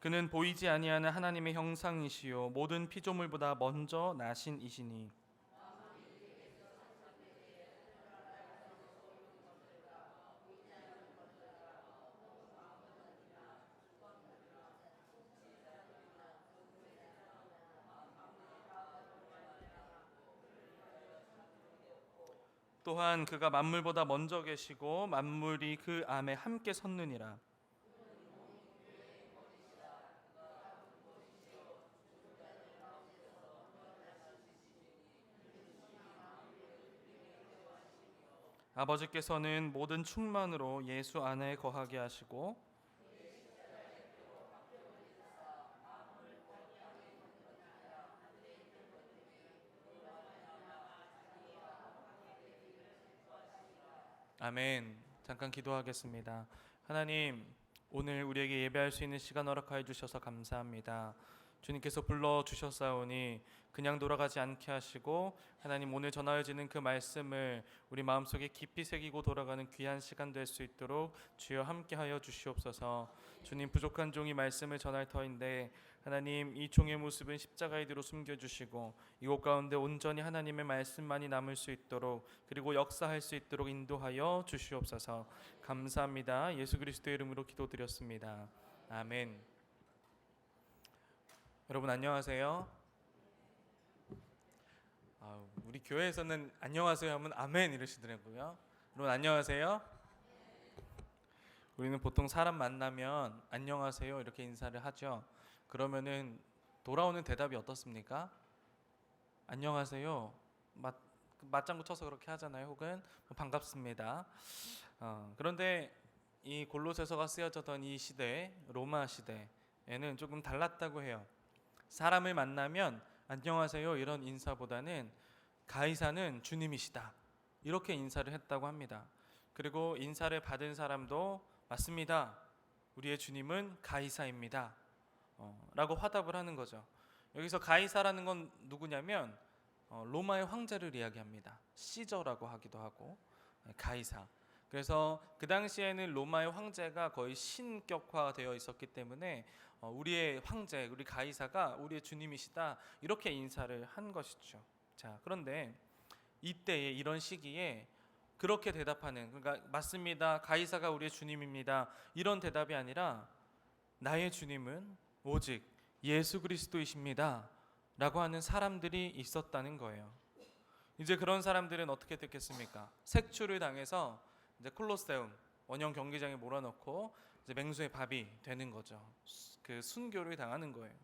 그는 보이지 아니하는 하나님의 형상이시요 모든 피조물보다 먼저 나신 이시니 또한 그가 만물보다 먼저 계시고 만물이 그 암에 함께 섰느니라. 아버지께서는 모든 충만으로 예수 안에 거하게 하시고 아멘. 잠깐 기도하겠습니다. 하나님, 오늘 우리에게 예배할 수 있는 시간 허락하여 주셔서 감사합니다. 주님께서 불러주셨사오니 그냥 돌아가지 않게 하시고 하나님 오늘 전하여지는 그 말씀을 우리 마음속에 깊이 새기고 돌아가는 귀한 시간 될 수 있도록 주여 함께하여 주시옵소서. 주님, 부족한 종이 말씀을 전할 터인데 하나님 이 종의 모습은 십자가의 뒤로 숨겨주시고 이곳 가운데 온전히 하나님의 말씀만이 남을 수 있도록 그리고 역사할 수 있도록 인도하여 주시옵소서. 감사합니다. 예수 그리스도의 이름으로 기도드렸습니다. 아멘. 여러분 안녕하세요. 우리 교회에서는 안녕하세요 하면 아멘 이러시더라고요. 여러분 안녕하세요. 우리는 보통 사람 만나면 안녕하세요 이렇게 인사를 하죠. 그러면은 돌아오는 대답이 어떻습니까? 안녕하세요. 맞장구 쳐서 그렇게 하잖아요. 혹은 반갑습니다. 그런데 이 골로새서가 쓰여졌던 이 시대, 로마 시대에는 조금 달랐다고 해요. 사람을 만나면 안녕하세요 이런 인사보다는 가이사는 주님이시다 이렇게 인사를 했다고 합니다. 그리고 인사를 받은 사람도 맞습니다. 우리의 주님은 가이사입니다. 라고 화답을 하는 거죠. 여기서 가이사라는 건 누구냐면 로마의 황제를 이야기합니다. 시저라고 하기도 하고 가이사. 그래서 그 당시에는 로마의 황제가 거의 신격화되어 있었기 때문에 우리의 황제, 우리 가이사가 우리의 주님이시다 이렇게 인사를 한 것이죠. 자, 그런데 이때에 이런 시기에 그렇게 대답하는, 그러니까 맞습니다. 가이사가 우리의 주님입니다. 이런 대답이 아니라 나의 주님은 오직 예수 그리스도이십니다. 라고 하는 사람들이 있었다는 거예요. 이제 그런 사람들은 어떻게 됐겠습니까? 색출을 당해서 이제 콜로세움 원형 경기장에 몰아넣고 이제 맹수의 밥이 되는 거죠. 그 순교를 당하는 거예요.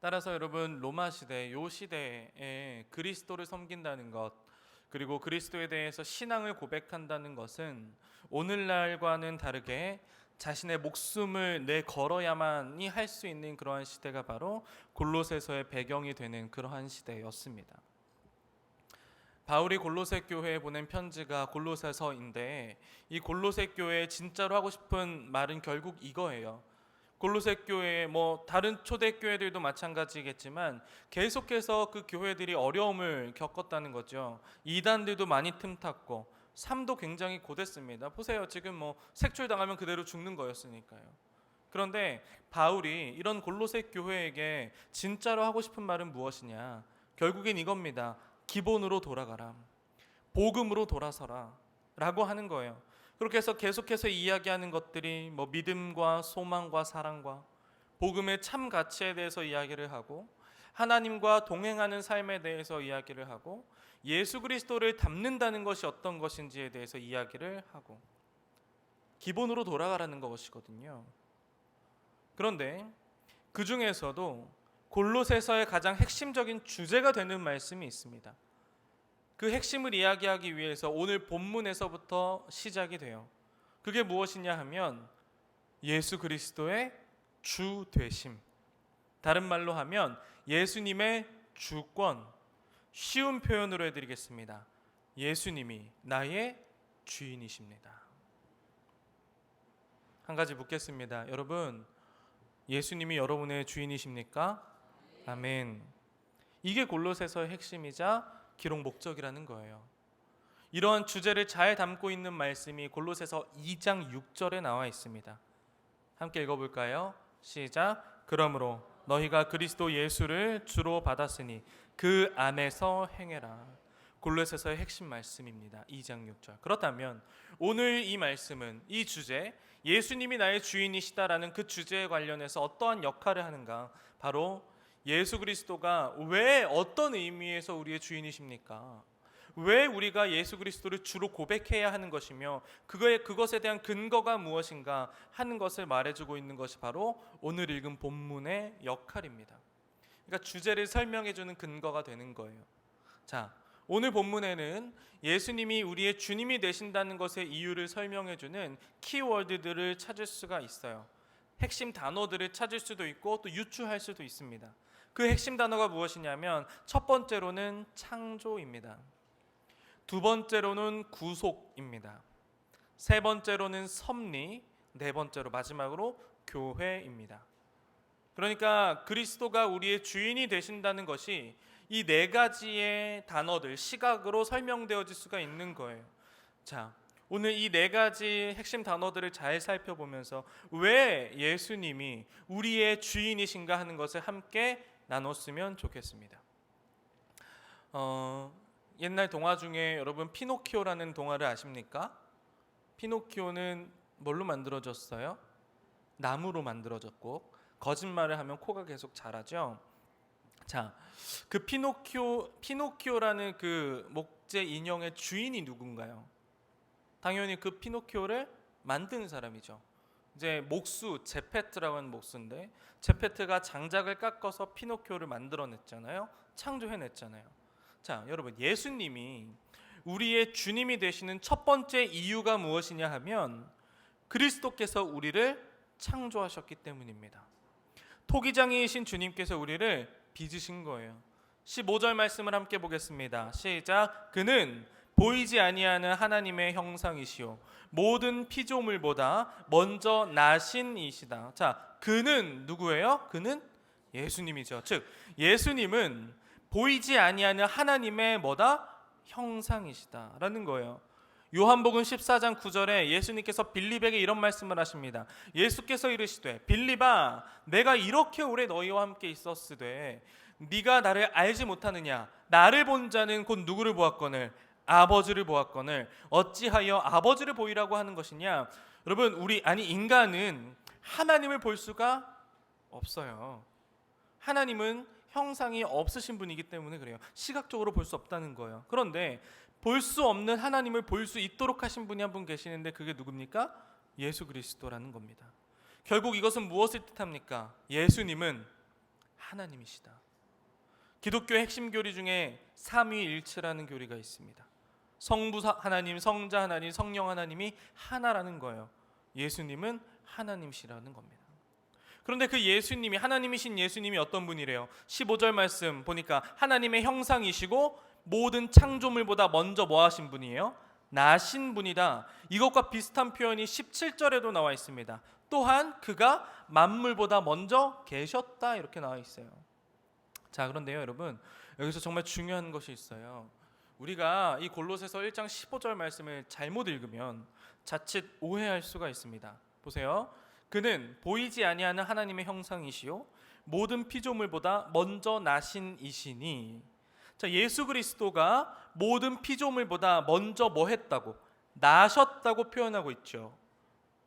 따라서 여러분 로마 시대 요 시대에 그리스도를 섬긴다는 것 그리고 그리스도에 대해서 신앙을 고백한다는 것은 오늘날과는 다르게 자신의 목숨을 내걸어야만이 할 수 있는 그러한 시대가 바로 골로새서의 배경이 되는 그러한 시대였습니다. 바울이 골로새 교회에 보낸 편지가 골로새서인데 이 골로새 교회에 진짜로 하고 싶은 말은 결국 이거예요. 골로새 교회 다른 초대 교회들도 마찬가지겠지만 계속해서 그 교회들이 어려움을 겪었다는 거죠. 이단들도 많이 틈탔고 삶도 굉장히 고됐습니다. 보세요. 지금 색출 당하면 그대로 죽는 거였으니까요. 그런데 바울이 이런 골로새 교회에게 진짜로 하고 싶은 말은 무엇이냐? 결국엔 이겁니다. 기본으로 돌아가라. 복음으로 돌아서라. 라고 하는 거예요. 그렇게 해서 계속해서 이야기하는 것들이 믿음과 소망과 사랑과 복음의 참 가치에 대해서 이야기를 하고 하나님과 동행하는 삶에 대해서 이야기를 하고 예수 그리스도를 닮는다는 것이 어떤 것인지에 대해서 이야기를 하고 기본으로 돌아가라는 것이거든요. 그런데 그 중에서도 골로새서의 가장 핵심적인 주제가 되는 말씀이 있습니다. 그 핵심을 이야기하기 위해서 오늘 본문에서부터 시작이 돼요. 그게 무엇이냐 하면 예수 그리스도의 주 되심. 다른 말로 하면 예수님의 주권. 쉬운 표현으로 해드리겠습니다. 예수님이 나의 주인이십니다. 한 가지 묻겠습니다. 여러분, 예수님이 여러분의 주인이십니까? 아멘. 이게 골로새서의 핵심이자 기록 목적이라는 거예요. 이러한 주제를 잘 담고 있는 말씀이 골로새서 2장 6절에 나와 있습니다. 함께 읽어볼까요? 시작. 그러므로 너희가 그리스도 예수를 주로 받았으니 그 안에서 행해라. 골로새서의 핵심 말씀입니다. 2장 6절. 그렇다면 오늘 이 말씀은 이 주제, 예수님이 나의 주인이시다라는 그 주제에 관련해서 어떠한 역할을 하는가? 바로 예수 그리스도가 왜 어떤 의미에서 우리의 주인이십니까? 왜 우리가 예수 그리스도를 주로 고백해야 하는 것이며 그것에 대한 근거가 무엇인가 하는 것을 말해주고 있는 것이 바로 오늘 읽은 본문의 역할입니다. 그러니까 주제를 설명해주는 근거가 되는 거예요. 자, 오늘 본문에는 예수님이 우리의 주님이 되신다는 것의 이유를 설명해주는 키워드들을 찾을 수가 있어요. 핵심 단어들을 찾을 수도 있고 또 유추할 수도 있습니다. 그 핵심 단어가 무엇이냐면 첫 번째로는 창조입니다. 두 번째로는 구속입니다. 세 번째로는 섭리, 네 번째로 마지막으로 교회입니다. 그러니까 그리스도가 우리의 주인이 되신다는 것이 이 네 가지의 단어들, 시각으로 설명되어질 수가 있는 거예요. 자, 오늘 이 네 가지 핵심 단어들을 잘 살펴보면서 왜 예수님이 우리의 주인이신가 하는 것을 함께 나눴으면 좋겠습니다. 옛날 동화 중에 여러분 피노키오라는 동화를 아십니까? 피노키오는 뭘로 만들어졌어요? 나무로 만들어졌고 거짓말을 하면 코가 계속 자라죠. 자, 그 피노키오라는 그 목재 인형의 주인이 누군가요? 당연히 그 피노키오를 만든 사람이죠. 이제 목수 제페트라고 하는 목수인데 제페트가 장작을 깎아서 피노키오를 만들어냈잖아요. 창조해냈잖아요. 자, 여러분 예수님이 우리의 주님이 되시는 첫 번째 이유가 무엇이냐 하면 그리스도께서 우리를 창조하셨기 때문입니다. 토기장이신 주님께서 우리를 빚으신 거예요. 15절 말씀을 함께 보겠습니다. 시작. 그는 보이지 아니하는 하나님의 형상이시요 모든 피조물보다 먼저 나신 이시다. 자, 그는 누구예요? 그는 예수님이죠. 즉 예수님은 보이지 아니하는 하나님의 뭐다? 형상이시다라는 거예요. 요한복음 14장 9절에 예수님께서 빌립에게 이런 말씀을 하십니다. 예수께서 이르시되 빌립아 내가 이렇게 오래 너희와 함께 있었으되 네가 나를 알지 못하느냐? 나를 본 자는 곧 누구를 보았거늘 아버지를 보았거늘 어찌하여 아버지를 보이라고 하는 것이냐? 여러분 인간은 하나님을 볼 수가 없어요. 하나님은 형상이 없으신 분이기 때문에 그래요. 시각적으로 볼 수 없다는 거예요. 그런데 볼 수 없는 하나님을 볼 수 있도록 하신 분이 한 분 계시는데 그게 누굽니까? 예수 그리스도라는 겁니다. 결국 이것은 무엇을 뜻합니까? 예수님은 하나님이시다. 기독교의 핵심 교리 중에 삼위일체라는 교리가 있습니다. 성부 하나님, 성자 하나님, 성령 하나님이 하나라는 거예요. 예수님은 하나님이시라는 겁니다. 그런데 그 예수님이 하나님이신 예수님이 어떤 분이래요? 15절 말씀 보니까 하나님의 형상이시고 모든 창조물보다 먼저 뭐 하신 분이에요? 나신 분이다. 이것과 비슷한 표현이 17절에도 나와 있습니다. 또한 그가 만물보다 먼저 계셨다 이렇게 나와 있어요. 자, 그런데요 여러분 여기서 정말 중요한 것이 있어요. 우리가 이 골로새서 1장 15절 말씀을 잘못 읽으면 자칫 오해할 수가 있습니다. 보세요. 그는 보이지 아니하는 하나님의 형상이시요 모든 피조물보다 먼저 나신 이시니. 자, 예수 그리스도가 모든 피조물보다 먼저 뭐 했다고? 나셨다고 표현하고 있죠.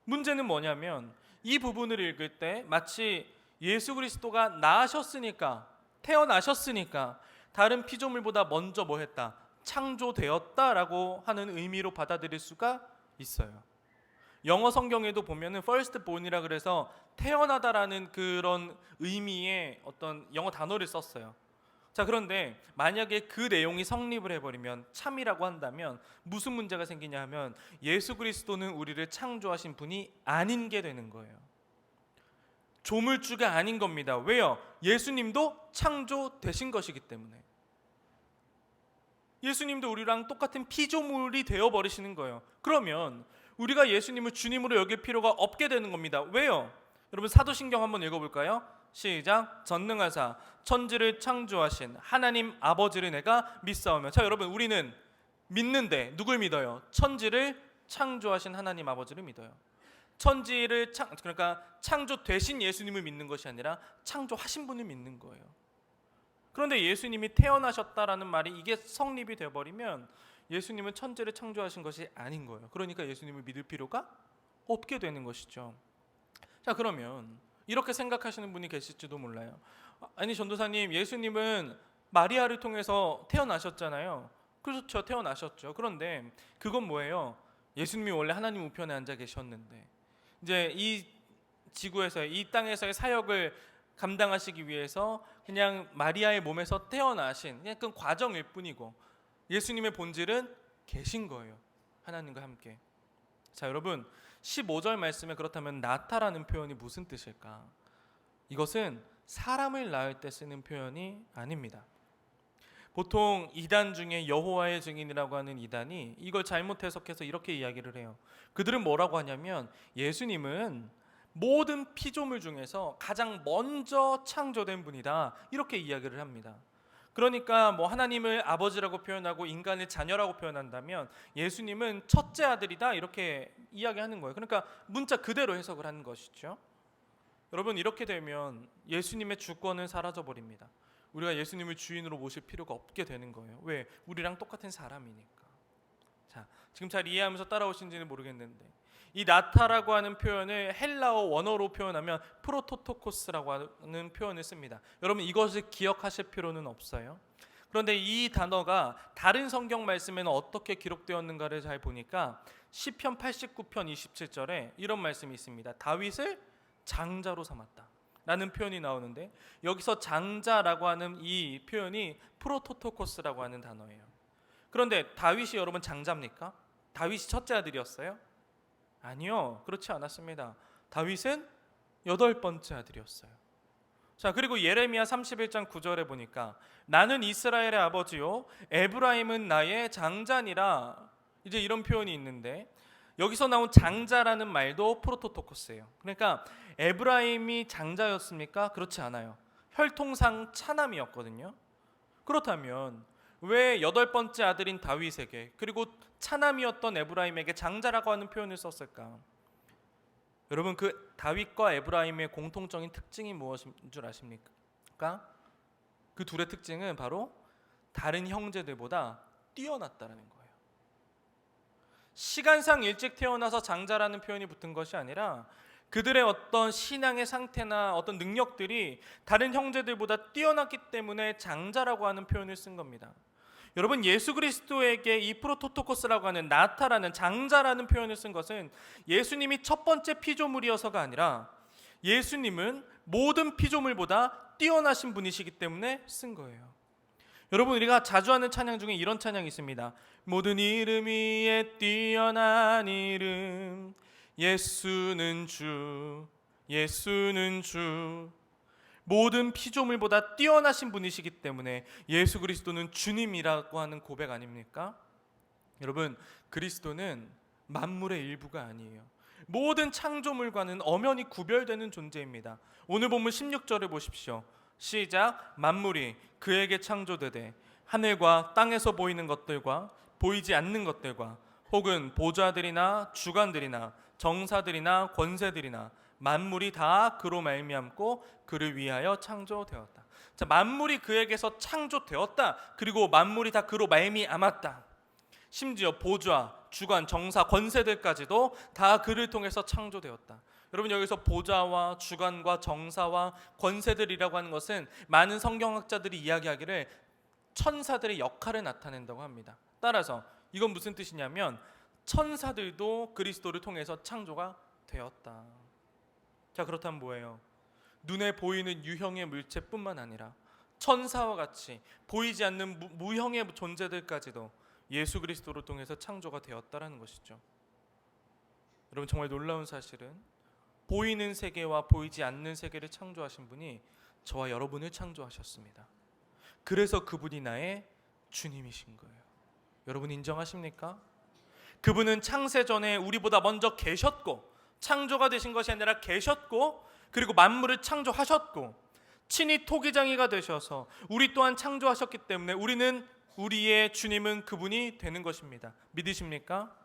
문제는 뭐냐면 이 부분을 읽을 때 마치 예수 그리스도가 나셨으니까 태어나셨으니까 다른 피조물보다 먼저 뭐 했다? 창조되었다라고 하는 의미로 받아들일 수가 있어요. 영어 성경에도 보면은 first born이라 그래서 태어나다라는 그런 의미의 어떤 영어 단어를 썼어요. 자, 그런데 만약에 그 내용이 성립을 해버리면 참이라고 한다면 무슨 문제가 생기냐 하면 예수 그리스도는 우리를 창조하신 분이 아닌 게 되는 거예요. 조물주가 아닌 겁니다. 왜요? 예수님도 창조되신 것이기 때문에. 예수님도 우리랑 똑같은 피조물이 되어버리시는 거예요. 그러면 우리가 예수님을 주님으로 여길 필요가 없게 되는 겁니다. 왜요? 여러분 사도신경 한번 읽어볼까요? 시작. 전능하사 천지를 창조하신 하나님 아버지를 내가 믿사오며. 자, 여러분 우리는 믿는데 누굴 믿어요? 천지를 창조하신 하나님 아버지를 믿어요. 천지를 그러니까 창조되신 예수님을 믿는 것이 아니라 창조하신 분을 믿는 거예요. 그런데 예수님이 태어나셨다라는 말이 이게 성립이 되어버리면 예수님은 천지를 창조하신 것이 아닌 거예요. 그러니까 예수님을 믿을 필요가 없게 되는 것이죠. 자, 그러면 이렇게 생각하시는 분이 계실지도 몰라요. 아니, 전도사님, 예수님은 마리아를 통해서 태어나셨잖아요. 그렇죠, 태어나셨죠. 그런데 그건 뭐예요? 예수님이 원래 하나님 우편에 앉아 계셨는데 이제 이 지구에서의, 이 땅에서의 사역을 감당하시기 위해서 그냥 마리아의 몸에서 태어나신 그냥 그 과정일 뿐이고, 예수님의 본질은 계신 거예요. 하나님과 함께. 자, 여러분, 15절 말씀에 그렇다면 나타라는 표현이 무슨 뜻일까? 이것은 사람을 낳을 때 쓰는 표현이 아닙니다. 보통 이단 중에 여호와의 증인이라고 하는 이단이 이걸 잘못 해석해서 이렇게 이야기를 해요. 그들은 뭐라고 하냐면 예수님은 모든 피조물 중에서 가장 먼저 창조된 분이다, 이렇게 이야기를 합니다. 그러니까 뭐 하나님을 아버지라고 표현하고 인간을 자녀라고 표현한다면 예수님은 첫째 아들이다, 이렇게 이야기하는 거예요. 그러니까 문자 그대로 해석을 하는 것이죠. 여러분, 이렇게 되면 예수님의 주권은 사라져 버립니다. 우리가 예수님을 주인으로 모실 필요가 없게 되는 거예요. 왜? 우리랑 똑같은 사람이니까. 자, 지금 잘 이해하면서 따라오신지는 모르겠는데 이 나타라고 하는 표현을 헬라어 원어로 표현하면 프로토토코스라고 하는 표현을 씁니다. 여러분, 이것을 기억하실 필요는 없어요. 그런데 이 단어가 다른 성경 말씀에는 어떻게 기록되었는가를 잘 보니까 시편 89편 27절에 이런 말씀이 있습니다. 다윗을 장자로 삼았다 라는 표현이 나오는데, 여기서 장자라고 하는 이 표현이 프로토토코스라고 하는 단어예요. 그런데 다윗이 여러분 장자입니까? 다윗이 첫째 아들이었어요? 아니요, 그렇지 않았습니다. 다윗은 8번째 아들이었어요. 자, 그리고 예레미야 31장 9절에 보니까 나는 이스라엘의 아버지요 에브라임은 나의 장자니라, 이제 이런 표현이 있는데 여기서 나온 장자라는 말도 프로토토코스예요. 그러니까 에브라임이 장자였습니까? 그렇지 않아요. 혈통상 차남이었거든요. 그렇다면 왜 8번째 아들인 다윗에게 그리고 차남이었던 에브라임에게 장자라고 하는 표현을 썼을까? 여러분, 그 다윗과 에브라임의 공통적인 특징이 무엇인 줄 아십니까? 그 둘의 특징은 바로 다른 형제들보다 뛰어났다는 거예요. 시간상 일찍 태어나서 장자라는 표현이 붙은 것이 아니라 그들의 어떤 신앙의 상태나 어떤 능력들이 다른 형제들보다 뛰어났기 때문에 장자라고 하는 표현을 쓴 겁니다. 여러분, 예수 그리스도에게 이 프로토토코스라고 하는 나타라는 장자라는 표현을 쓴 것은 예수님이 첫 번째 피조물이어서가 아니라 예수님은 모든 피조물보다 뛰어나신 분이시기 때문에 쓴 거예요. 여러분, 우리가 자주 하는 찬양 중에 이런 찬양이 있습니다. 모든 이름 위에 뛰어난 이름 예수는 주, 예수는 주. 모든 피조물보다 뛰어나신 분이시기 때문에 예수 그리스도는 주님이라고 하는 고백 아닙니까? 여러분, 그리스도는 만물의 일부가 아니에요. 모든 창조물과는 엄연히 구별되는 존재입니다. 오늘 본문 16절을 보십시오. 시작. 만물이 그에게 창조되되 하늘과 땅에서 보이는 것들과 보이지 않는 것들과 혹은 보좌들이나 주관들이나 정사들이나 권세들이나 만물이 다 그로 말미암고 그를 위하여 창조되었다. 자, 만물이 그에게서 창조되었다. 그리고 만물이 다 그로 말미암았다. 심지어 보좌, 주관, 정사, 권세들까지도 다 그를 통해서 창조되었다. 여러분, 여기서 보좌와 주관과 정사와 권세들이라고 하는 것은 많은 성경학자들이 이야기하기를 천사들의 역할을 나타낸다고 합니다. 따라서 이건 무슨 뜻이냐면 천사들도 그리스도를 통해서 창조가 되었다. 자, 그렇다면 뭐예요? 눈에 보이는 유형의 물체뿐만 아니라 천사와 같이 보이지 않는 무형의 존재들까지도 예수 그리스도를 통해서 창조가 되었다라는 것이죠. 여러분, 정말 놀라운 사실은 보이는 세계와 보이지 않는 세계를 창조하신 분이 저와 여러분을 창조하셨습니다. 그래서 그분이 나의 주님이신 거예요. 여러분, 인정하십니까? 그분은 창세 전에 우리보다 먼저 계셨고, 창조가 되신 것이 아니라 계셨고, 그리고 만물을 창조하셨고, 친히 토기장이가 되셔서 우리 또한 창조하셨기 때문에 우리의 주님은 그분이 되는 것입니다. 믿으십니까?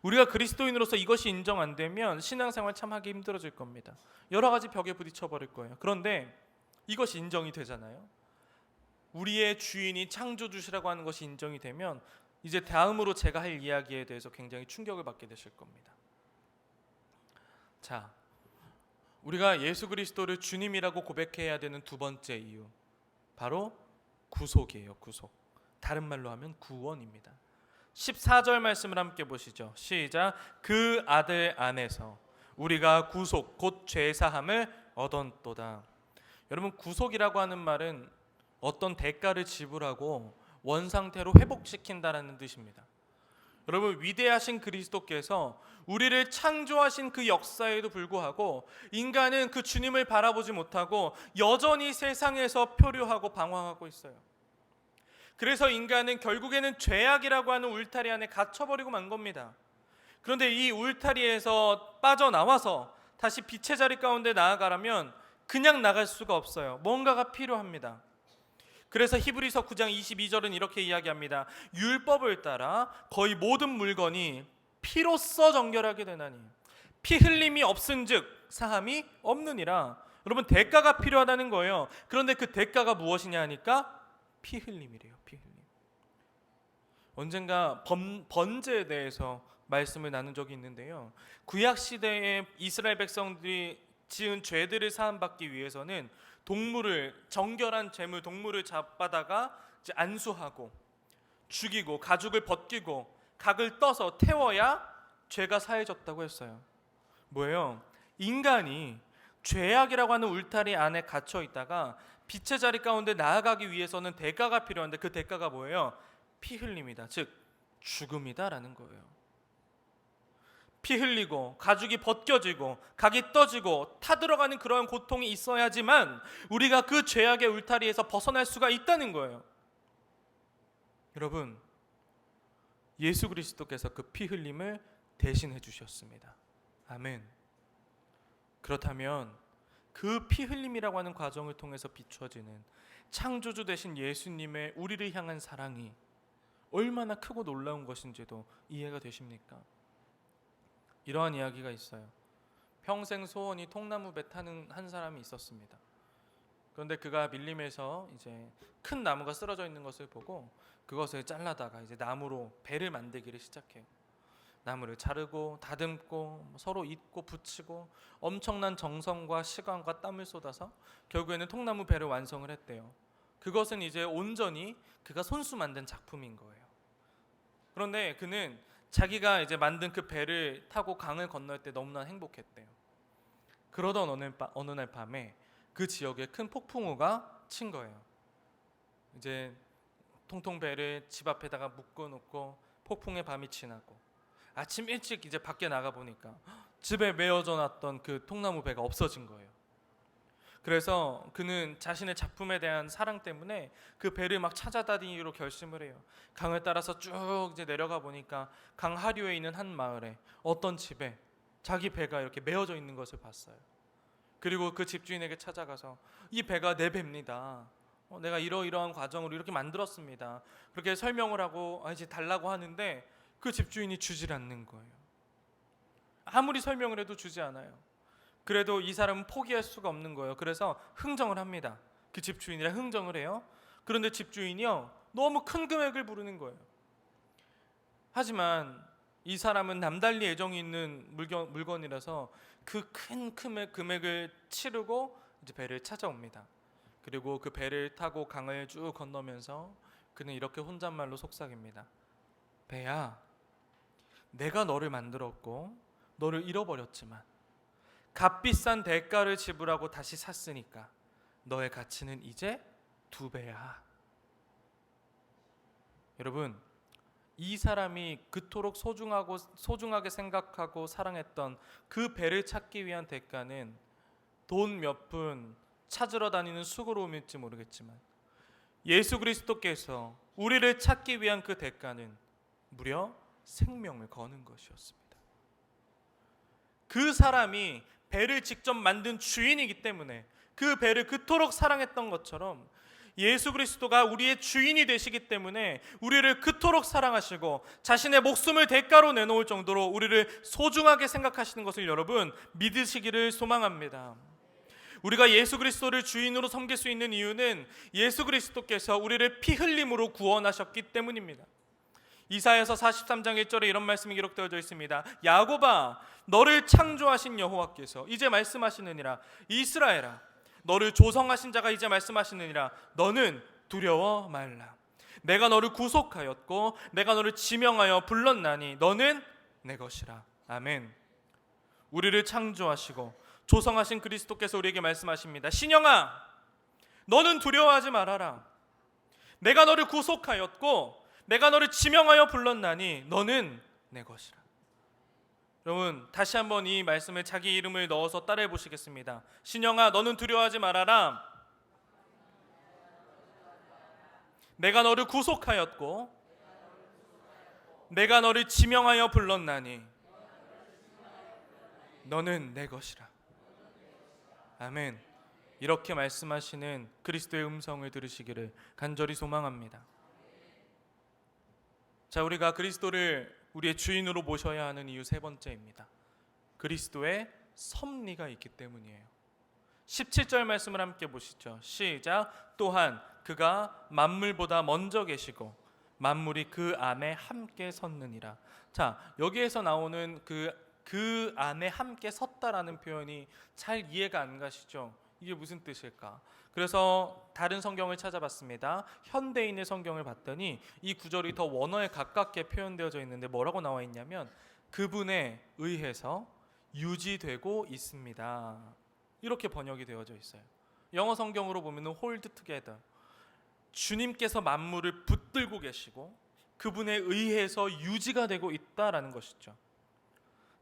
우리가 그리스도인으로서 이것이 인정 안 되면 신앙생활 참 하기 힘들어질 겁니다. 여러 가지 벽에 부딪혀 버릴 거예요. 그런데 이것이 인정이 되잖아요. 우리의 주인이 창조주시라고 하는 것이 인정이 되면 이제 다음으로 제가 할 이야기에 대해서 굉장히 충격을 받게 되실 겁니다. 자, 우리가 예수 그리스도를 주님이라고 고백해야 되는 두 번째 이유, 바로 구속이에요. 구속. 다른 말로 하면 구원입니다. 14절 말씀을 함께 보시죠. 시작. 그 아들 안에서 우리가 구속 곧 죄사함을 얻었도다. 여러분, 구속이라고 하는 말은 어떤 대가를 지불하고 원상태로 회복시킨다라는 뜻입니다. 여러분, 위대하신 그리스도께서 우리를 창조하신 그 역사에도 불구하고 인간은 그 주님을 바라보지 못하고 여전히 세상에서 표류하고 방황하고 있어요. 그래서 인간은 결국에는 죄악이라고 하는 울타리 안에 갇혀버리고 만 겁니다. 그런데 이 울타리에서 빠져나와서 다시 빛의 자리 가운데 나아가려면 그냥 나갈 수가 없어요. 뭔가가 필요합니다. 그래서 히브리서 9장 22절은 이렇게 이야기합니다. 율법을 따라 거의 모든 물건이 피로써 정결하게 되나니 피 흘림이 없은즉 사함이 없느니라. 여러분, 대가가 필요하다는 거예요. 그런데 그 대가가 무엇이냐 하니까 피 흘림이래요. 피 흘림. 언젠가 번제에 대해서 말씀을 나눈 적이 있는데요. 구약 시대에 이스라엘 백성들이 지은 죄들을 사함받기 위해서는 동물을, 정결한 제물 동물을 잡아다가 이제 안수하고 죽이고 가죽을 벗기고 각을 떠서 태워야 죄가 사해졌다고 했어요. 뭐예요? 인간이 죄악이라고 하는 울타리 안에 갇혀 있다가 빛의 자리 가운데 나아가기 위해서는 대가가 필요한데 그 대가가 뭐예요? 피 흘림이다. 즉 죽음이다라는 거예요. 피 흘리고 가죽이 벗겨지고 각이 떠지고 타들어가는 그런 고통이 있어야지만 우리가 그 죄악의 울타리에서 벗어날 수가 있다는 거예요. 여러분, 예수 그리스도께서 그 피 흘림을 대신해 주셨습니다. 아멘. 그렇다면 그 피 흘림이라고 하는 과정을 통해서 비춰지는 창조주 되신 예수님의 우리를 향한 사랑이 얼마나 크고 놀라운 것인지도 이해가 되십니까? 이러한 이야기가 있어요. 평생 소원이 통나무 배 타는 한 사람이 있었습니다. 그런데 그가 밀림에서 이제 큰 나무가 쓰러져 있는 것을 보고 그것을 잘라다가 이제 나무로 배를 만들기를 시작해요. 나무를 자르고 다듬고 서로 잇고 붙이고 엄청난 정성과 시간과 땀을 쏟아서 결국에는 통나무 배를 완성을 했대요. 그것은 이제 온전히 그가 손수 만든 작품인 거예요. 그런데 그는 자기가 이제 만든 그 배를 타고 강을 건널 때 너무나 행복했대요. 그러던 어느 날 밤에 그 지역에 큰 폭풍우가 친 거예요. 이제 통통 배를 집 앞에다가 묶어놓고 폭풍의 밤이 지나고 아침 일찍 이제 밖에 나가 보니까 집에 메어져 놨던 그 통나무 배가 없어진 거예요. 그래서 그는 자신의 작품에 대한 사랑 때문에 그 배를 막 찾아다니기로 결심을 해요. 강을 따라서 쭉 이제 내려가 보니까 강 하류에 있는 한 마을에 어떤 집에 자기 배가 이렇게 메어져 있는 것을 봤어요. 그리고 그 집주인에게 찾아가서 이 배가 내 배입니다. 내가 이러이러한 과정으로 이렇게 만들었습니다. 그렇게 설명을 하고 이제 달라고 하는데 그 집주인이 주질 않는 거예요. 아무리 설명을 해도 주지 않아요. 그래도 이 사람은 포기할 수가 없는 거예요. 그래서 흥정을 합니다. 그 집주인이랑 흥정을 해요. 그런데 집주인이요, 너무 큰 금액을 부르는 거예요. 하지만 이 사람은 남달리 애정이 있는 물건이라서 그 큰 금액을 치르고 이제 배를 찾아옵니다. 그리고 그 배를 타고 강을 쭉 건너면서 그는 이렇게 혼잣말로 속삭입니다. 배야, 내가 너를 만들었고 너를 잃어버렸지만 값비싼 대가를 지불하고 다시 샀으니까 너의 가치는 이제 2배야. 여러분, 이 사람이 그토록 소중하게 생각하고 사랑했던 그 배를 찾기 위한 대가는 돈 몇 푼 찾으러 다니는 수고로움일지 모르겠지만 예수 그리스도께서 우리를 찾기 위한 그 대가는 무려 생명을 거는 것이었습니다. 그 사람이 배를 직접 만든 주인이기 때문에 그 배를 그토록 사랑했던 것처럼 예수 그리스도가 우리의 주인이 되시기 때문에 우리를 그토록 사랑하시고 자신의 목숨을 대가로 내놓을 정도로 우리를 소중하게 생각하시는 것을 여러분 믿으시기를 소망합니다. 우리가 예수 그리스도를 주인으로 섬길 수 있는 이유는 예수 그리스도께서 우리를 피 흘림으로 구원하셨기 때문입니다. 이사야서 43장 1절에 이런 말씀이 기록되어져 있습니다. 야곱아, 너를 창조하신 여호와께서 이제 말씀하시느니라. 이스라엘아, 너를 조성하신 자가 이제 말씀하시느니라. 너는 두려워 말라. 내가 너를 구속하였고 내가 너를 지명하여 불렀나니 너는 내 것이라. 아멘. 우리를 창조하시고 조성하신 그리스도께서 우리에게 말씀하십니다. 신영아, 너는 두려워하지 말아라. 내가 너를 구속하였고 내가 너를 지명하여 불렀나니 너는 내 것이라. 여러분, 다시 한번 이 말씀에 자기 이름을 넣어서 따라해 보시겠습니다. 신영아, 너는 두려워하지 말아라. 내가 너를 구속하였고 내가 너를 지명하여 불렀나니 너는 내 것이라. 아멘. 이렇게 말씀하시는 그리스도의 음성을 들으시기를 간절히 소망합니다. 자, 우리가 그리스도를 우리의 주인으로 모셔야 하는 이유 세 번째입니다. 그리스도의 섭리가 있기 때문이에요. 17절 말씀을 함께 보시죠. 시작. 또한 그가 만물보다 먼저 계시고 만물이 그 안에 함께 섰느니라. 자, 여기에서 나오는 그 안에 함께 섰다라는 표현이 잘 이해가 안 가시죠? 이게 무슨 뜻일까? 그래서 다른 성경을 찾아봤습니다. 현대인의 성경을 봤더니 이 구절이 더 원어에 가깝게 표현되어져 있는데 뭐라고 나와 있냐면 그분에 의해서 유지되고 있습니다. 이렇게 번역이 되어져 있어요. 영어 성경으로 보면 hold together. 주님께서 만물을 붙들고 계시고 그분에 의해서 유지가 되고 있다라는 것이죠.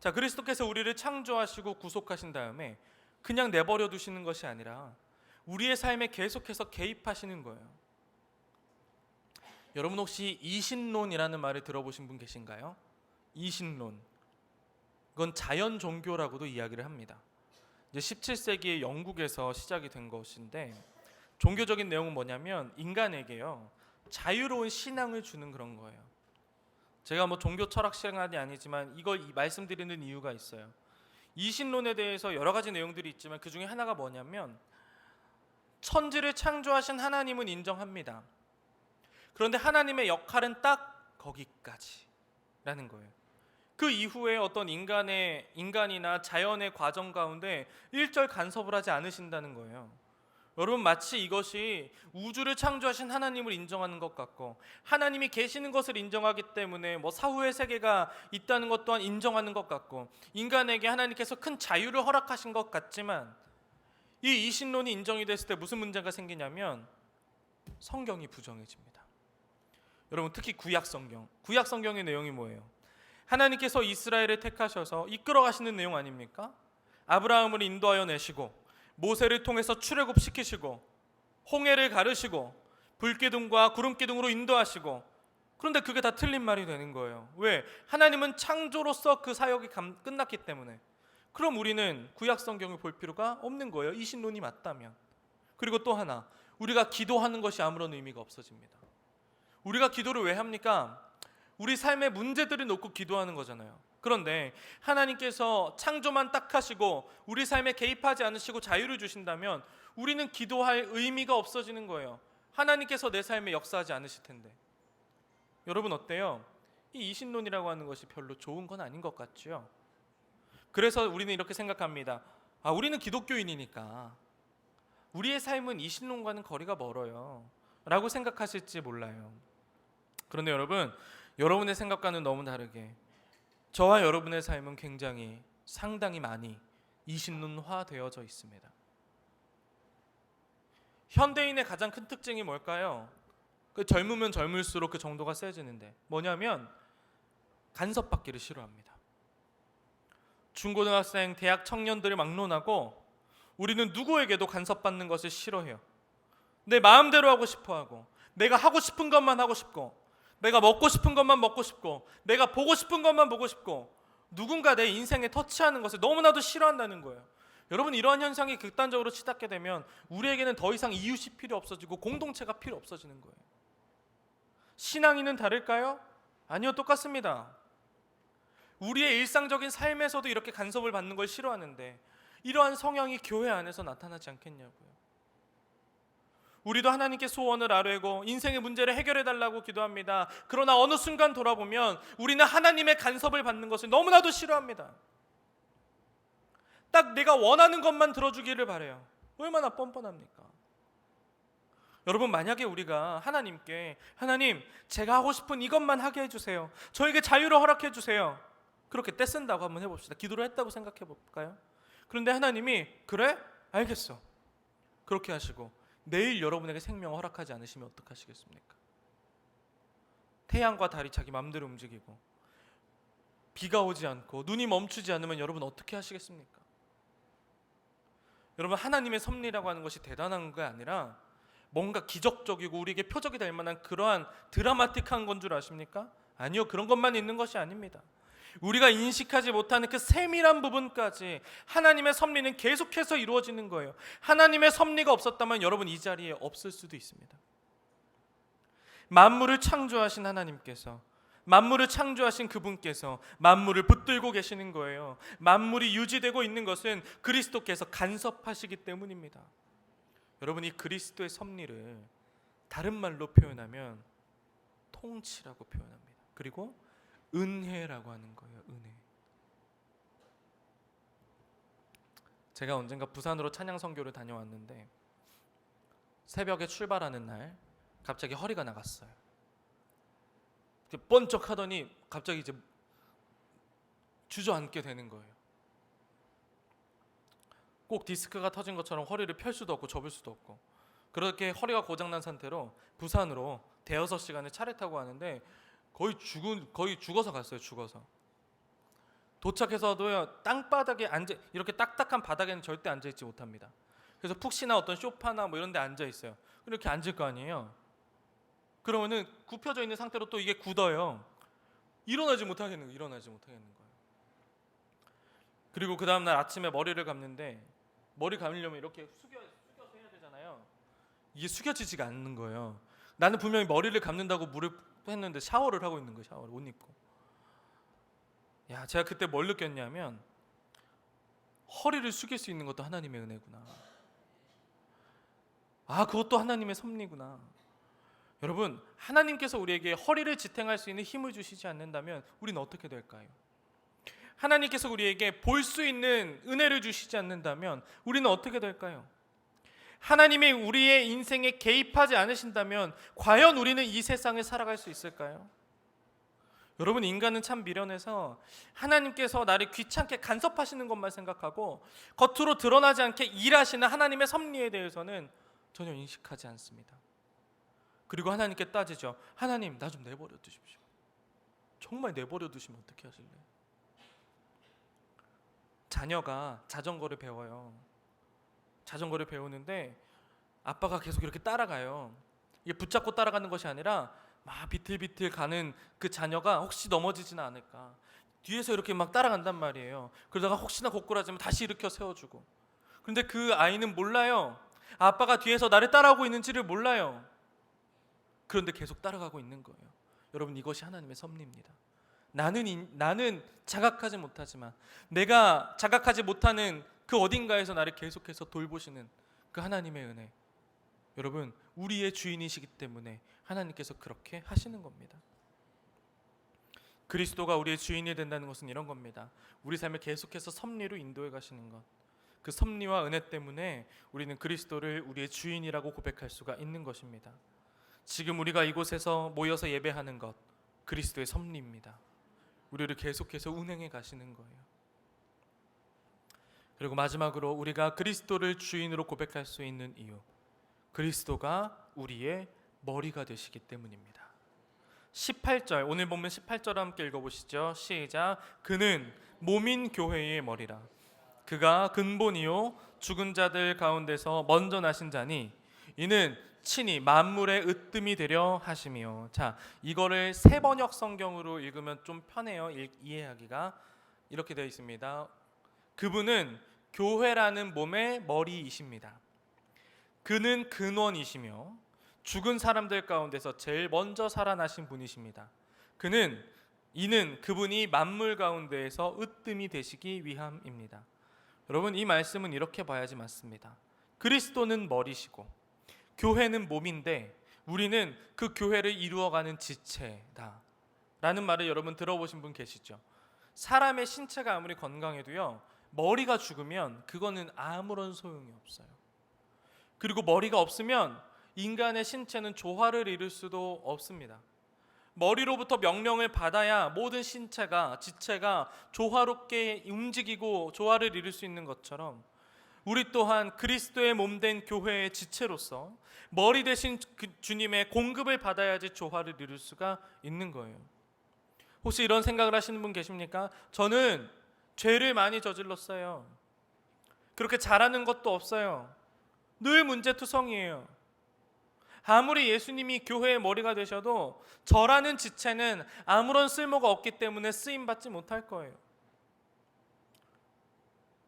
자, 그리스도께서 우리를 창조하시고 구속하신 다음에 그냥 내버려 두시는 것이 아니라 우리의 삶에 계속해서 개입하시는 거예요. 여러분 혹시 이신론이라는 말을 들어보신 분 계신가요? 이신론. 그건 자연 종교라고도 이야기를 합니다. 이제 17세기에 영국에서 시작이 된 것인데 종교적인 내용은 뭐냐면 인간에게요 자유로운 신앙을 주는 그런 거예요. 제가 뭐 종교 철학 시간이 아니지만 이걸 말씀드리는 이유가 있어요. 이신론에 대해서 여러 가지 내용들이 있지만 그 중에 하나가 뭐냐면 천지를 창조하신 하나님은 인정합니다. 그런데 하나님의 역할은 딱 거기까지라는 거예요. 그 이후에 어떤 인간이나 자연의 과정 가운데 일절 간섭을 하지 않으신다는 거예요. 여러분, 마치 이것이 우주를 창조하신 하나님을 인정하는 것 같고 하나님이 계시는 것을 인정하기 때문에 뭐 사후의 세계가 있다는 것 또한 인정하는 것 같고 인간에게 하나님께서 큰 자유를 허락하신 것 같지만 이 이신론이 인정이 됐을 때 무슨 문제가 생기냐면 성경이 부정해집니다. 여러분, 특히 구약 성경의 내용이 뭐예요? 하나님께서 이스라엘을 택하셔서 이끌어 가시는 내용 아닙니까? 아브라함을 인도하여 내시고 모세를 통해서 출애굽시키시고 홍해를 가르시고 불기둥과 구름기둥으로 인도하시고, 그런데 그게 다 틀린 말이 되는 거예요. 왜? 하나님은 창조로서 그 사역이 끝났기 때문에. 그럼 우리는 구약 성경을 볼 필요가 없는 거예요. 이 신론이 맞다면. 그리고 또 하나, 우리가 기도하는 것이 아무런 의미가 없어집니다. 우리가 기도를 왜 합니까? 우리 삶의 문제들을 놓고 기도하는 거잖아요. 그런데 하나님께서 창조만 딱 하시고 우리 삶에 개입하지 않으시고 자유를 주신다면 우리는 기도할 의미가 없어지는 거예요. 하나님께서 내 삶에 역사하지 않으실 텐데. 여러분 어때요? 이 이신론이라고 하는 것이 별로 좋은 건 아닌 것 같죠? 그래서 우리는 이렇게 생각합니다. 우리는 기독교인이니까 우리의 삶은 이신론과는 거리가 멀어요 라고 생각하실지 몰라요. 그런데 여러분, 여러분의 생각과는 너무 다르게 저와 여러분의 삶은 상당히 많이 이신론화 되어져 있습니다. 현대인의 가장 큰 특징이 뭘까요? 젊으면 젊을수록 그 정도가 세지는데 뭐냐면 간섭받기를 싫어합니다. 중고등학생, 대학 청년들을 막론하고 우리는 누구에게도 간섭받는 것을 싫어해요. 내 마음대로 하고 싶어하고 내가 하고 싶은 것만 하고 싶고 내가 먹고 싶은 것만 먹고 싶고 내가 보고 싶은 것만 보고 싶고 누군가 내 인생에 터치하는 것을 너무나도 싫어한다는 거예요. 여러분, 이러한 현상이 극단적으로 치닫게 되면 우리에게는 더 이상 이웃이 필요 없어지고 공동체가 필요 없어지는 거예요. 신앙인은 다를까요? 아니요, 똑같습니다. 우리의 일상적인 삶에서도 이렇게 간섭을 받는 걸 싫어하는데 이러한 성향이 교회 안에서 나타나지 않겠냐고요. 우리도 하나님께 소원을 아뢰고 인생의 문제를 해결해 달라고 기도합니다. 그러나 어느 순간 돌아보면 우리는 하나님의 간섭을 받는 것을 너무나도 싫어합니다. 딱 내가 원하는 것만 들어주기를 바라요. 얼마나 뻔뻔합니까? 여러분, 만약에 우리가 하나님께 하나님, 제가 하고 싶은 이것만 하게 해주세요, 저에게 자유를 허락해 주세요, 그렇게 떼쓴다고 한번 해봅시다. 기도를 했다고 생각해 볼까요? 그런데 하나님이 그래? 알겠어, 그렇게 하시고 내일 여러분에게 생명을 허락하지 않으시면 어떡하시겠습니까? 태양과 달이 자기 마음대로 움직이고 비가 오지 않고 눈이 멈추지 않으면 여러분 어떻게 하시겠습니까? 여러분, 하나님의 섭리라고 하는 것이 대단한 게 아니라 뭔가 기적적이고 우리에게 표적이 될 만한 그러한 드라마틱한 건 줄 아십니까? 아니요, 그런 것만 있는 것이 아닙니다. 우리가 인식하지 못하는 그 세밀한 부분까지 하나님의 섭리는 계속해서 이루어지는 거예요. 하나님의 섭리가 없었다면 여러분 이 자리에 없을 수도 있습니다. 만물을 창조하신 하나님께서, 만물을 창조하신 그분께서 만물을 붙들고 계시는 거예요. 만물이 유지되고 있는 것은 그리스도께서 간섭하시기 때문입니다. 여러분, 이 그리스도의 섭리를 다른 말로 표현하면 통치라고 표현합니다. 그리고 은혜라고 하는 거예요. 은혜. 제가 언젠가 부산으로 찬양 선교를 다녀왔는데 새벽에 출발하는 날 갑자기 허리가 나갔어요. 번쩍 하더니 갑자기 이제 주저앉게 되는 거예요. 꼭 디스크가 터진 것처럼 허리를 펼 수도 없고 접을 수도 없고, 그렇게 허리가 고장난 상태로 부산으로 대여섯 시간을 차를 타고 가는데 거의 죽어서 갔어요. 죽어서. 도착해서도요, 땅바닥에 앉아, 이렇게 딱딱한 바닥에는 절대 앉아 있지 못합니다. 그래서 푹신한 어떤 소파나 뭐 이런 데 앉아 있어요. 이렇게 앉을 거 아니에요. 그러면은 굽혀져 있는 상태로 또 이게 굳어요. 일어나지 못하겠는 거예요. 그리고 그 다음 날 아침에 머리를 감는데 머리 감으려면 이렇게 숙여서 해야 되잖아요. 이게 숙여지지가 않는 거예요. 나는 분명히 머리를 감는다고 물을 했는데 샤워를 하고 있는 거예요. 샤워를, 옷 입고. 야, 제가 그때 뭘 느꼈냐면 허리를 숙일 수 있는 것도 하나님의 은혜구나. 아, 그것도 하나님의 섭리구나. 여러분, 하나님께서 우리에게 허리를 지탱할 수 있는 힘을 주시지 않는다면 우리는 어떻게 될까요? 하나님께서 우리에게 볼 수 있는 은혜를 주시지 않는다면 우리는 어떻게 될까요? 하나님이 우리의 인생에 개입하지 않으신다면 과연 우리는 이 세상을 살아갈 수 있을까요? 여러분, 인간은 참 미련해서 하나님께서 나를 귀찮게 간섭하시는 것만 생각하고 겉으로 드러나지 않게 일하시는 하나님의 섭리에 대해서는 전혀 인식하지 않습니다. 그리고 하나님께 따지죠. 하나님, 나 좀 내버려 두십시오. 정말 내버려 두시면 어떻게 하실래요? 자녀가 자전거를 배워요. 자전거를 배우는데 아빠가 계속 이렇게 따라가요. 이게 붙잡고 따라가는 것이 아니라 막 비틀비틀 가는 그 자녀가 혹시 넘어지지는 않을까, 뒤에서 이렇게 막 따라간단 말이에요. 그러다가 혹시나 고꾸라지면 다시 일으켜 세워주고. 그런데 그 아이는 몰라요. 아빠가 뒤에서 나를 따라오고 있는지를 몰라요. 그런데 계속 따라가고 있는 거예요. 여러분, 이것이 하나님의 섭리입니다. 나는 자각하지 못하지만 내가 자각하지 못하는 그 어딘가에서 나를 계속해서 돌보시는 그 하나님의 은혜. 여러분, 우리의 주인이시기 때문에 하나님께서 그렇게 하시는 겁니다. 그리스도가 우리의 주인이 된다는 것은 이런 겁니다. 우리 삶을 계속해서 섭리로 인도해 가시는 것. 그 섭리와 은혜 때문에 우리는 그리스도를 우리의 주인이라고 고백할 수가 있는 것입니다. 지금 우리가 이곳에서 모여서 예배하는 것, 그리스도의 섭리입니다. 우리를 계속해서 운행해 가시는 거예요. 그리고 마지막으로 우리가 그리스도를 주인으로 고백할 수 있는 이유, 그리스도가 우리의 머리가 되시기 때문입니다. 18절, 오늘 보면 18절 함께 읽어보시죠. 시작. 그는 몸인 교회의 머리라. 그가 근본이요 죽은 자들 가운데서 먼저 나신 자니 이는 친히 만물의 으뜸이 되려 하심이요. 자, 이거를 새 번역 성경으로 읽으면 좀 편해요. 이해하기가. 이렇게 되어 있습니다. 그분은 교회라는 몸의 머리이십니다. 그는 근원이시며 죽은 사람들 가운데서 제일 먼저 살아나신 분이십니다. 이는 그분이 만물 가운데에서 으뜸이 되시기 위함입니다. 여러분, 이 말씀은 이렇게 봐야지 맞습니다. 그리스도는 머리시고 교회는 몸인데 우리는 그 교회를 이루어가는 지체다 라는 말을 여러분 들어보신 분 계시죠? 사람의 신체가 아무리 건강해도요, 머리가 죽으면 그거는 아무런 소용이 없어요. 그리고 머리가 없으면 인간의 신체는 조화를 이룰 수도 없습니다. 머리로부터 명령을 받아야 모든 지체가 조화롭게 움직이고 조화를 이룰 수 있는 것처럼 우리 또한 그리스도의 몸된 교회의 지체로서 머리 대신 주님의 공급을 받아야지 조화를 이룰 수가 있는 거예요. 혹시 이런 생각을 하시는 분 계십니까? 저는 죄를 많이 저질렀어요. 그렇게 잘하는 것도 없어요. 늘 문제투성이에요. 아무리 예수님이 교회의 머리가 되셔도 저라는 지체는 아무런 쓸모가 없기 때문에 쓰임받지 못할 거예요.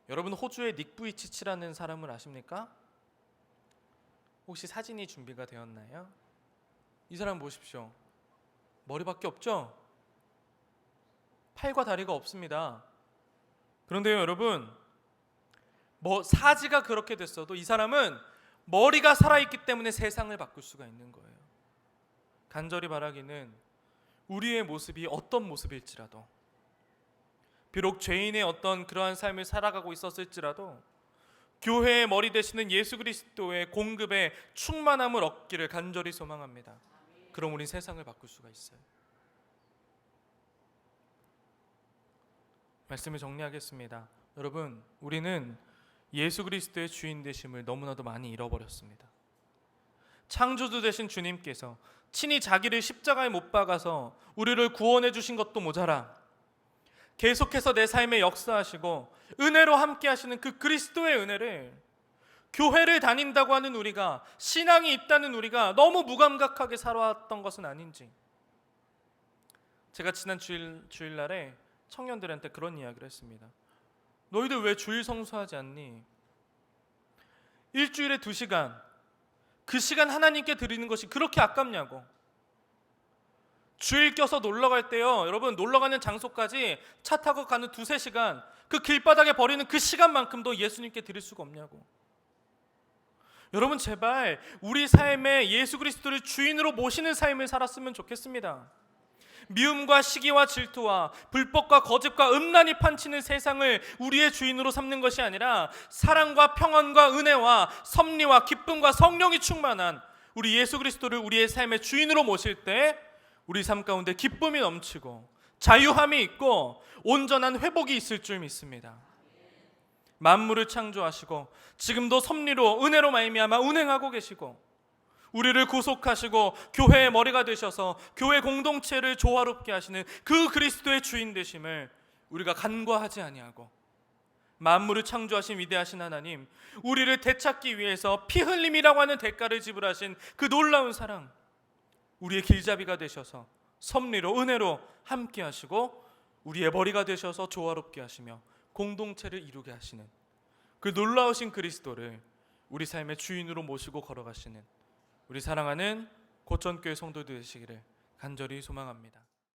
여러분, 호주의 닉 부이치치라는 사람을 아십니까? 혹시 사진이 준비가 되었나요? 이 사람 보십시오. 머리밖에 없죠? 팔과 다리가 없습니다. 그런데요, 여러분, 사지가 그렇게 됐어도 이 사람은 머리가 살아있기 때문에 세상을 바꿀 수가 있는 거예요. 간절히 바라기는 우리의 모습이 어떤 모습일지라도, 비록 죄인의 어떤 그러한 삶을 살아가고 있었을지라도 교회의 머리 되시는 예수 그리스도의 공급에 충만함을 얻기를 간절히 소망합니다. 그럼 우리 세상을 바꿀 수가 있어요. 말씀을 정리하겠습니다. 여러분, 우리는 예수 그리스도의 주인 되심을 너무나도 많이 잃어버렸습니다. 창조주 되신 주님께서 친히 자기를 십자가에 못 박아서 우리를 구원해 주신 것도 모자라 계속해서 내 삶에 역사하시고 은혜로 함께 하시는 그 그리스도의 은혜를 교회를 다닌다고 하는 우리가, 신앙이 있다는 우리가 너무 무감각하게 살아왔던 것은 아닌지, 제가 지난 주일날에 청년들한테 그런 이야기를 했습니다. 너희들 왜 주일 성수하지 않니? 일주일에 2시간, 그 시간 하나님께 드리는 것이 그렇게 아깝냐고. 주일 껴서 놀러 갈 때요, 여러분, 놀러 가는 장소까지 차 타고 가는 2-3시간, 그 길바닥에 버리는 그 시간만큼도 예수님께 드릴 수가 없냐고. 여러분, 제발 우리 삶에 예수 그리스도를 주인으로 모시는 삶을 살았으면 좋겠습니다. 미움과 시기와 질투와 불법과 거짓과 음란이 판치는 세상을 우리의 주인으로 삼는 것이 아니라 사랑과 평안과 은혜와 섭리와 기쁨과 성령이 충만한 우리 예수 그리스도를 우리의 삶의 주인으로 모실 때 우리 삶 가운데 기쁨이 넘치고 자유함이 있고 온전한 회복이 있을 줄 믿습니다. 만물을 창조하시고 지금도 섭리로 은혜로 말미암아 운행하고 계시고 우리를 구속하시고 교회의 머리가 되셔서 교회 공동체를 조화롭게 하시는 그 그리스도의 주인 되심을 우리가 간과하지 아니하고, 만물을 창조하신 위대하신 하나님, 우리를 되찾기 위해서 피 흘림이라고 하는 대가를 지불하신 그 놀라운 사랑, 우리의 길잡이가 되셔서 섭리로 은혜로 함께 하시고 우리의 머리가 되셔서 조화롭게 하시며 공동체를 이루게 하시는 그 놀라우신 그리스도를 우리 삶의 주인으로 모시고 걸어가시는 우리 사랑하는 고천교회 성도들 되시기를 간절히 소망합니다.